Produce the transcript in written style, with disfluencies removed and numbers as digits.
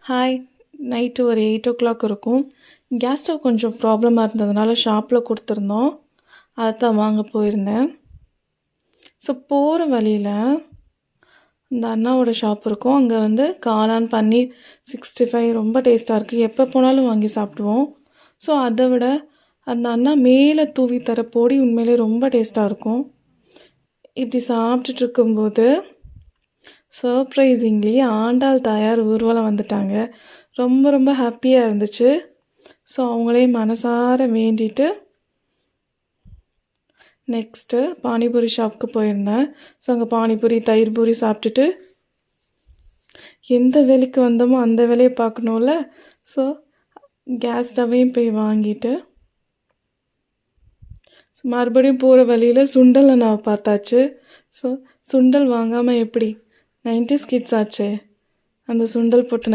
Hi. Night ஒரு 8:00 இருக்கும். Gas stove கொஞ்சம் ப்ராப்ளமாக இருந்ததுனால ஷாப்பில் கொடுத்துருந்தோம். அதான் வாங்க போயிருந்தேன். ஸோ போகிற வழியில் இந்த அண்ணாவோட ஷாப் இருக்கும். அங்கே வந்து காளான், பன்னீர் 65 ரொம்ப டேஸ்ட்டாக இருக்குது. எப்போ போனாலும் வாங்கி சாப்பிடுவோம். ஸோ அதை விட அந்த அண்ணா மேலே தூவி தர பொடி உண்மையிலே ரொம்ப டேஸ்ட்டாக இருக்கும். இப்படி சாப்பிட்டுட்டு இருக்கும்போது சர்ப்ரைசிங்லி ஆண்டாள் தாயார் ஊர்வலம் வந்துட்டாங்க. ரொம்ப ரொம்ப ஹாப்பியாக இருந்துச்சு. ஸோ அவங்களே மனசார வேண்டிட்டு நெக்ஸ்ட்டு பானிபூரி ஷாப்புக்கு போயிருந்தேன். ஸோ அங்கே பானிபூரி, தயிர் பூரி சாப்பிட்டுட்டு எந்த வேலைக்கு வந்தோமோ அந்த வேலையை பார்க்கணும்ல. ஸோ கேஸ் ஸ்டவ்வையும் போய் வாங்கிட்டு மறுபடியும் போகிற வழியில் சுண்டல் நான் பார்த்தாச்சு. ஸோ சுண்டல் வாங்காமல் எப்படி, 90s கிட்ஸ் ஆச்சு. அந்த சுண்டல் போட்டு